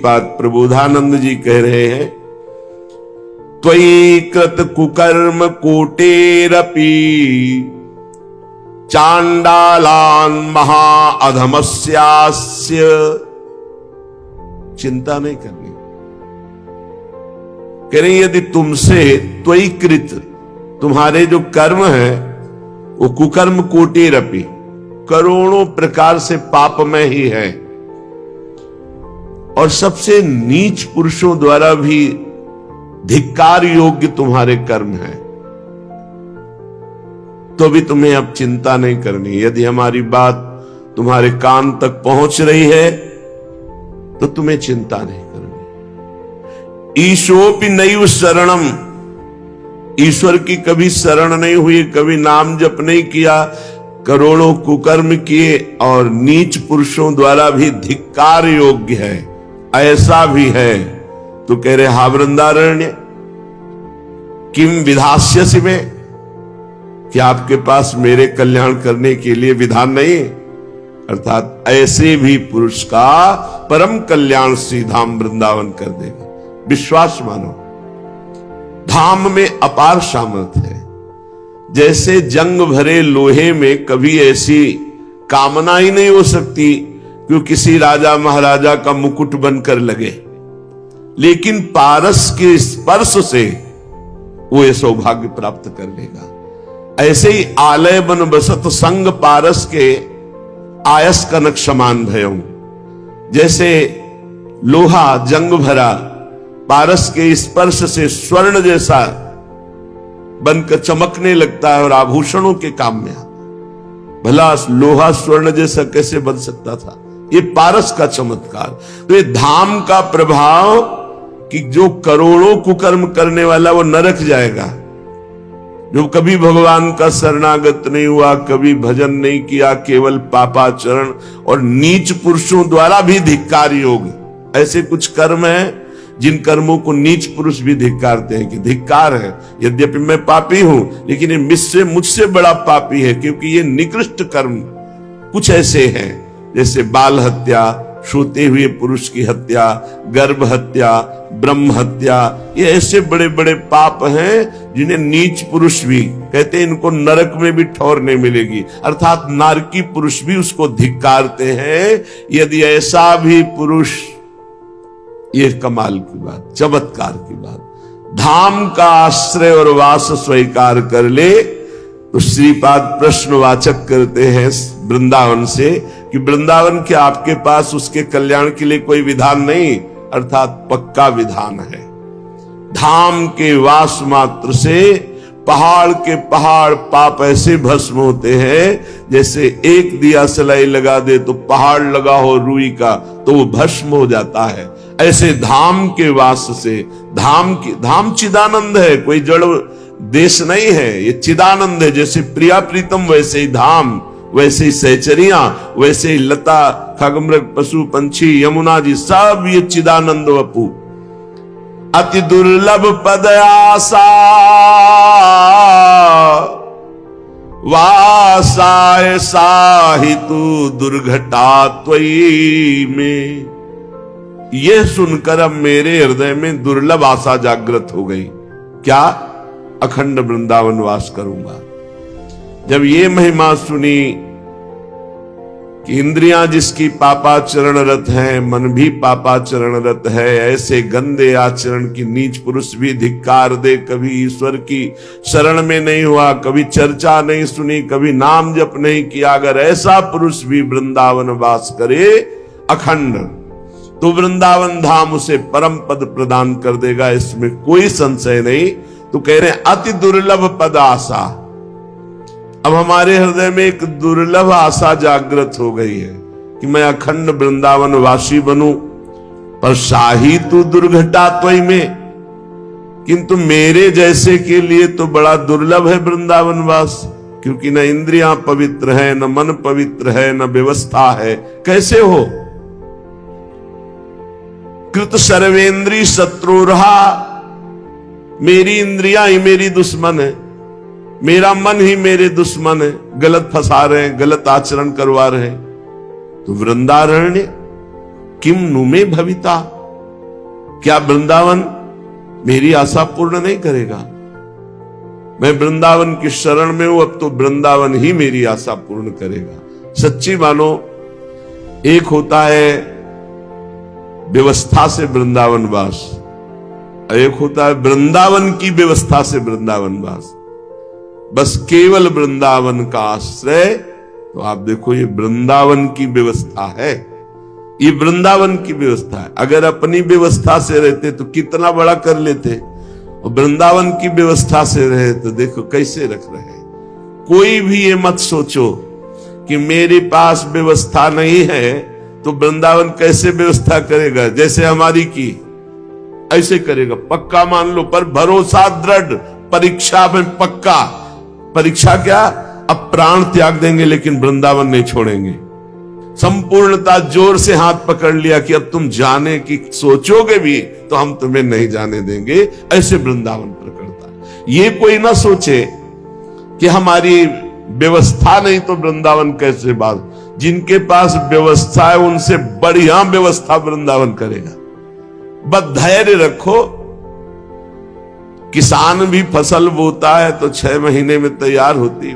श्रीपाद प्रबोधानंद जी कह रहे हैं, त्वयि कृत कुकर्म कोटेरपि चांडालान महा अधमस्यास्य। चिंता नहीं करनी। कह रहे यदि तुमसे त्वयि कृत, तुम्हारे जो कर्म है वो कुकर्म कोटेरपि, करोड़ों प्रकार से पापमय ही है, और सबसे नीच पुरुषों द्वारा भी धिक्कार योग्य तुम्हारे कर्म है, तो भी तुम्हें अब चिंता नहीं करनी। यदि हमारी बात तुम्हारे कान तक पहुंच रही है तो तुम्हें चिंता नहीं करनी। ईशोपि नैव शरणम, ईश्वर की कभी शरण नहीं हुई, कभी नाम जप नहीं किया, करोड़ों कुकर्म किए और नीच पुरुषों द्वारा भी धिक्कार योग्य है, ऐसा भी है। तो कह रहे हा वृंदारण्य किम विधास्यसि में, कि आपके पास मेरे कल्याण करने के लिए विधान नहीं, अर्थात ऐसे भी पुरुष का परम कल्याण श्री धाम वृंदावन कर देगा। विश्वास मानो, धाम में अपार सामर्थ्य है। जैसे जंग भरे लोहे में कभी ऐसी कामना ही नहीं हो सकती कि किसी राजा महाराजा का मुकुट बनकर लगे, लेकिन पारस के स्पर्श से वो ये सौभाग्य प्राप्त कर लेगा। ऐसे ही आलय बन बसत संग पारस के आयस कनक समान भयं, जैसे लोहा जंग भरा पारस के स्पर्श से स्वर्ण जैसा बनकर चमकने लगता है और आभूषणों के काम में आता। भला लोहा स्वर्ण जैसा कैसे बन सकता था? ये पारस का चमत्कार। तो ये धाम का प्रभाव कि जो करोड़ों कुकर्म करने वाला वो नरक जाएगा, जो कभी भगवान का शरणागत नहीं हुआ, कभी भजन नहीं किया, केवल पापाचरण और नीच पुरुषों द्वारा भी धिक्कार योग, ऐसे कुछ कर्म हैं जिन कर्मों को नीच पुरुष भी धिक्कारते हैं कि धिक्कार है, यद्यपि मैं पापी हूं लेकिन ये मुझसे बड़ा पापी है, क्योंकि ये निकृष्ट कर्म कुछ ऐसे हैं, जैसे बाल हत्या, सोते हुए पुरुष की हत्या, गर्भ हत्या, ब्रह्म हत्या, ये ऐसे बड़े बड़े पाप हैं जिन्हें नीच पुरुष भी कहते हैं इनको नरक में भी ठौर नहीं मिलेगी, अर्थात नारकी पुरुष भी उसको धिक्कारते हैं। यदि ऐसा भी पुरुष, ये कमाल की बात, चमत्कार की बात, धाम का आश्रय और वास स्वीकार कर ले, तो श्रीपाद प्रश्नवाचक करते हैं वृंदावन से कि वृंदावन के आपके पास उसके कल्याण के लिए कोई विधान नहीं, अर्थात पक्का विधान है। धाम के वास मात्र से पहाड़ के पहाड़ पाप ऐसे भस्म होते हैं, जैसे एक दिया सलाई लगा दे तो पहाड़ लगा हो रुई का तो वो भस्म हो जाता है। ऐसे धाम के वास से, धाम चिदानंद है, कोई जड़ देश नहीं है, ये चिदानंद है। जैसे प्रिया प्रीतम वैसे ही धाम, वैसे ही सहचरियां, वैसे ही लता खगमृग पशु पंछी यमुना जी सब ये चिदानंद वपु। अति दुर्लभ पद आसा वासाय साहितु दुर्घटा त्वयि में। यह सुनकर अब मेरे हृदय में दुर्लभ आशा जागृत हो गई, क्या? अखंड वृंदावन वास करूंगा। जब ये महिमा सुनी कि इंद्रियां जिसकी पापाचरण रत हैं, मन भी पापाचरण रत है, ऐसे गंदे आचरण की नीच पुरुष भी धिक्कार दे, कभी ईश्वर की शरण में नहीं हुआ, कभी चर्चा नहीं सुनी, कभी नाम जप नहीं किया, अगर ऐसा पुरुष भी वृंदावन वास करे अखंड, तो वृंदावन धाम उसे परम पद प्रदान कर देगा, इसमें कोई संशय नहीं। तो कह रहे हैं अति दुर्लभ पद आशा। अब हमारे हृदय में एक दुर्लभ आशा जागृत हो गई है कि मैं अखंड वृंदावन वासी बनूं, पर शाही तू दुर्घटा त्वयि में, किंतु मेरे जैसे के लिए तो बड़ा दुर्लभ है वृंदावन वास, क्योंकि न इंद्रियां पवित्र है, न मन पवित्र है, न व्यवस्था है। कैसे हो? कृत सर्वेंद्री शत्रु रहा, मेरी इंद्रियां ही मेरी दुश्मन है, मेरा मन ही मेरे दुश्मन है, गलत फंसा रहे हैं, गलत आचरण करवा रहे हैं। तो वृंदारण्य किम नुमे भविता, क्या वृंदावन मेरी आशा पूर्ण नहीं करेगा? मैं वृंदावन की शरण में हूं, अब तो वृंदावन ही मेरी आशा पूर्ण करेगा। सच्ची मानो, एक होता है व्यवस्था से वृंदावन वास, एक होता है वृंदावन की व्यवस्था से वृंदावन वास। बस केवल वृंदावन का आश्रय। तो आप देखो, ये वृंदावन की व्यवस्था है, ये वृंदावन की व्यवस्था है। अगर अपनी व्यवस्था से रहते तो कितना बड़ा कर लेते, और वृंदावन की व्यवस्था से रहे तो देखो कैसे रख रहे हैं। कोई भी ये मत सोचो कि मेरे पास व्यवस्था नहीं है तो वृंदावन कैसे व्यवस्था करेगा, जैसे हमारी की ऐसे करेगा। पक्का मान लो, पर भरोसा दृढ़, परीक्षा में पक्का। परीक्षा क्या? अब प्राण त्याग देंगे लेकिन वृंदावन नहीं छोड़ेंगे। संपूर्णता, जोर से हाथ पकड़ लिया कि अब तुम जाने की सोचोगे भी तो हम तुम्हें नहीं जाने देंगे। ऐसे वृंदावन प्रकटता है। ये कोई ना सोचे कि हमारी व्यवस्था नहीं तो वृंदावन कैसे बात। जिनके पास व्यवस्था है उनसे बढ़िया व्यवस्था वृंदावन करेगा। बस धैर्य रखो। किसान भी फसल बोता है तो 6 महीने में तैयार होती,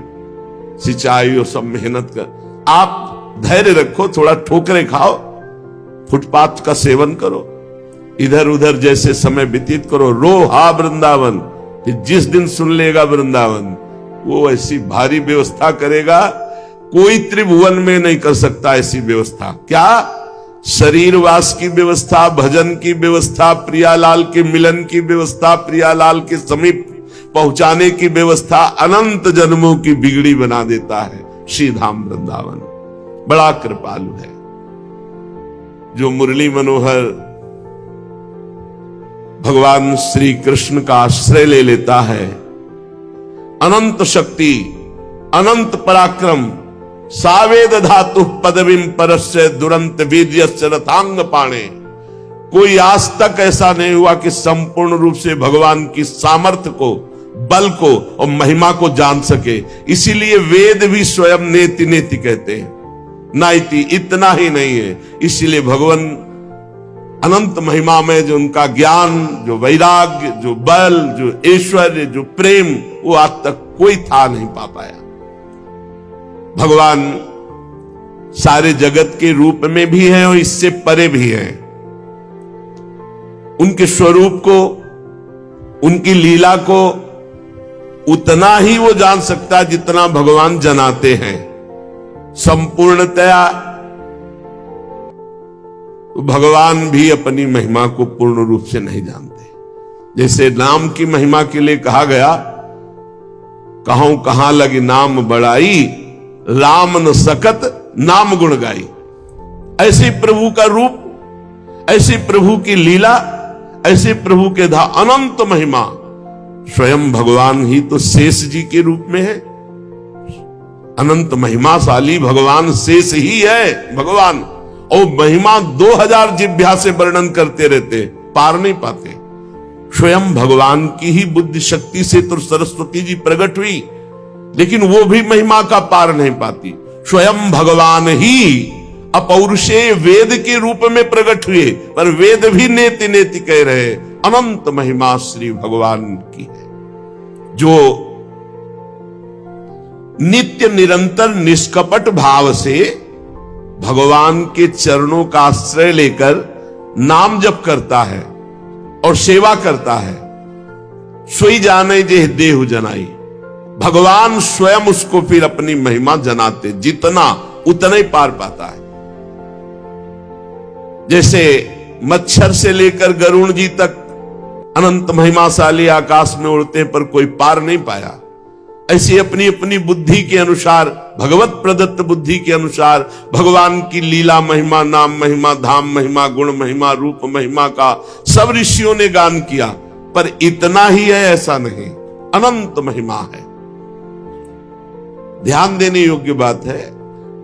सिंचाई और सब मेहनत कर। आप धैर्य रखो, थोड़ा ठोकरे खाओ, फुटपाथ का सेवन करो, इधर उधर जैसे समय व्यतीत करो। रो हा वृंदावन, फिर जिस दिन सुन लेगा वृंदावन, वो ऐसी भारी व्यवस्था करेगा, कोई त्रिभुवन में नहीं कर सकता ऐसी व्यवस्था। क्या? शरीरवास की व्यवस्था, भजन की व्यवस्था, प्रियालाल के मिलन की व्यवस्था, प्रियालाल के समीप पहुंचाने की व्यवस्था, अनंत जन्मों की बिगड़ी बना देता है श्री धाम वृंदावन। बड़ा कृपालु है। जो मुरली मनोहर भगवान श्री कृष्ण का आश्रय ले लेता है, अनंत शक्ति, अनंत पराक्रम, सावेद धातु पदवीं परस्य दुरंत वीर्यस्य रथांग पाणे। कोई आज तक ऐसा नहीं हुआ कि संपूर्ण रूप से भगवान की सामर्थ्य को, बल को और महिमा को जान सके। इसीलिए वेद भी स्वयं नेति नेति कहते हैं, नाइति, इतना ही नहीं है। इसलिए भगवान अनंत महिमा में जो उनका ज्ञान, जो वैराग्य, जो बल, जो ऐश्वर्य, जो प्रेम, वो आज तक कोई था नहीं पा पाया। भगवान सारे जगत के रूप में भी है और इससे परे भी है। उनके स्वरूप को, उनकी लीला को उतना ही वो जान सकता है जितना भगवान जनाते हैं। संपूर्णतया भगवान भी अपनी महिमा को पूर्ण रूप से नहीं जानते। जैसे नाम की महिमा के लिए कहा गया, कहूं कहां लगी नाम बड़ाई, राम न सकत नाम गुण गाई। ऐसे प्रभु का रूप, ऐसे प्रभु की लीला, ऐसे प्रभु के अनंत महिमा। स्वयं भगवान ही तो शेष जी के रूप में है। अनंत महिमाशाली भगवान शेष ही है भगवान, और महिमा 2000 जिह्वा से वर्णन करते रहते, पार नहीं पाते। स्वयं भगवान की ही बुद्धि शक्ति से तो सरस्वती जी प्रकट हुई, लेकिन वो भी महिमा का पार नहीं पाती। स्वयं भगवान ही अपौरुषेय वेद के रूप में प्रकट हुए, पर वेद भी नेति नेति कह रहे अनंत महिमा श्री भगवान की है। जो नित्य निरंतर निष्कपट भाव से भगवान के चरणों का आश्रय लेकर नाम जप करता है और सेवा करता है, सोई जाने जे देहु जनाई। भगवान स्वयं उसको फिर अपनी महिमा जनाते, जितना उतना ही पार पाता है। जैसे मच्छर से लेकर गरुण जी तक अनंत महिमाशाली आकाश में उड़ते पर कोई पार नहीं पाया, ऐसी अपनी अपनी बुद्धि के अनुसार, भगवत प्रदत्त बुद्धि के अनुसार भगवान की लीला महिमा, नाम महिमा, धाम महिमा, गुण महिमा, रूप महिमा का सब ऋषियों ने गान किया। पर इतना ही है ऐसा नहीं, अनंत महिमा है। ध्यान देने योग्य बात है,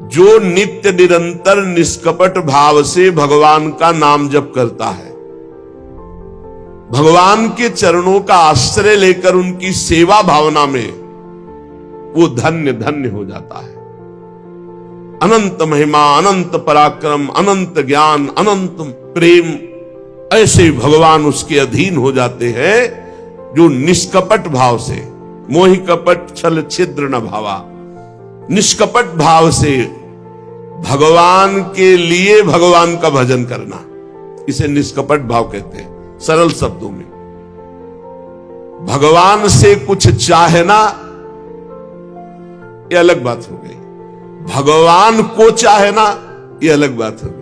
जो नित्य निरंतर निष्कपट भाव से भगवान का नाम जप करता है, भगवान के चरणों का आश्रय लेकर उनकी सेवा भावना में, वो धन्य धन्य हो जाता है। अनंत महिमा, अनंत पराक्रम, अनंत ज्ञान, अनंत प्रेम, ऐसे भगवान उसके अधीन हो जाते हैं जो निष्कपट भाव से, मोहि कपट छल छिद्र न भावा, निष्कपट भाव से भगवान के लिए भगवान का भजन करना, इसे निष्कपट भाव कहते हैं। सरल शब्दों में भगवान से कुछ चाहना यह अलग बात हो गई, भगवान को चाहना यह अलग बात हो गई।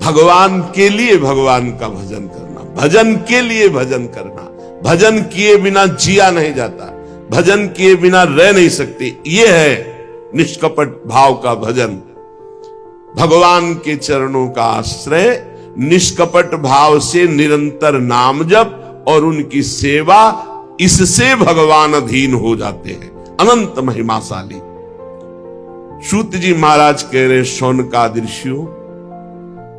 भगवान के लिए भगवान का भजन करना, भजन के लिए भजन करना, भजन किए बिना जिया नहीं जाता, भजन किए बिना रह नहीं सकते, यह है निष्कपट भाव का भजन। भगवान के चरणों का आश्रय, निष्कपट भाव से निरंतर नाम जप और उनकी सेवा, इससे भगवान अधीन हो जाते हैं, अनंत महिमाशाली। सूत जी महाराज कह रहे, शौनकादि ऋषियों,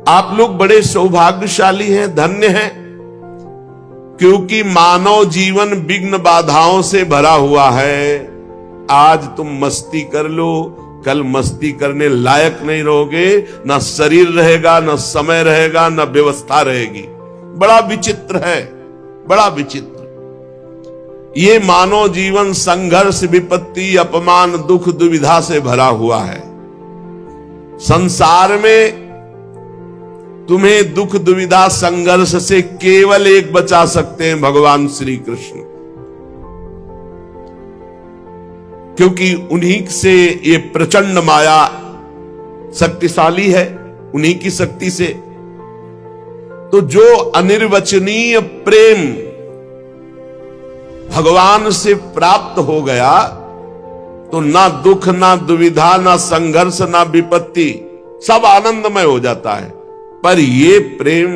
आप लोग बड़े सौभाग्यशाली हैं, धन्य हैं, क्योंकि मानव जीवन विघ्न बाधाओं से भरा हुआ है। आज तुम मस्ती कर लो, कल मस्ती करने लायक नहीं रहोगे, ना शरीर रहेगा, ना समय रहेगा, ना व्यवस्था रहेगी। बड़ा विचित्र है, बड़ा विचित्र। ये मानव जीवन संघर्ष, विपत्ति, अपमान, दुख, दुविधा से भरा हुआ है। संसार में तुम्हें दुख, दुविधा, संघर्ष से केवल एक बचा सकते हैं, भगवान श्री कृष्ण, क्योंकि उन्हीं से ये प्रचंड माया शक्तिशाली है, उन्हीं की शक्ति से। तो जो अनिर्वचनीय प्रेम भगवान से प्राप्त हो गया, तो ना दुख, ना दुविधा, ना संघर्ष, ना विपत्ति, सब आनंदमय हो जाता है। पर ये प्रेम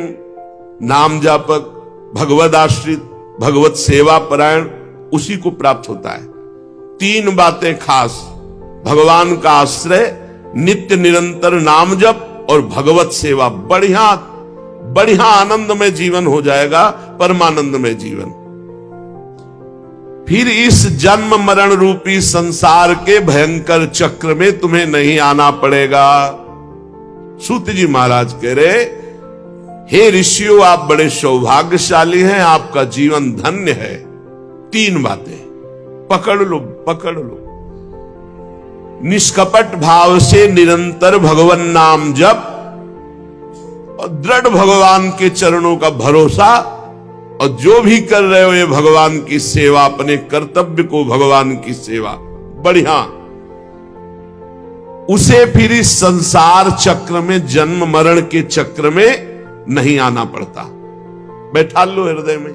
नाम जापक, भगवद आश्रित, भगवत सेवा परायण, उसी को प्राप्त होता है। तीन बातें खास, भगवान का आश्रय, नित्य निरंतर नाम जप और भगवत सेवा, बढ़िया बढ़िया आनंदमय जीवन हो जाएगा, परमानंदमय जीवन। फिर इस जन्म मरण रूपी संसार के भयंकर चक्र में तुम्हें नहीं आना पड़ेगा। सूत जी महाराज कह रहे, हे ऋषियों, आप बड़े सौभाग्यशाली हैं, आपका जीवन धन्य है। तीन बातें पकड़ लो, पकड़ लो। निष्कपट भाव से निरंतर भगवान नाम जप और दृढ़ भगवान के चरणों का भरोसा, और जो भी कर रहे हो ये भगवान की सेवा, अपने कर्तव्य को भगवान की सेवा, बढ़िया। उसे फिर इस संसार चक्र में, जन्म मरण के चक्र में नहीं आना पड़ता। बैठा लो हृदय में।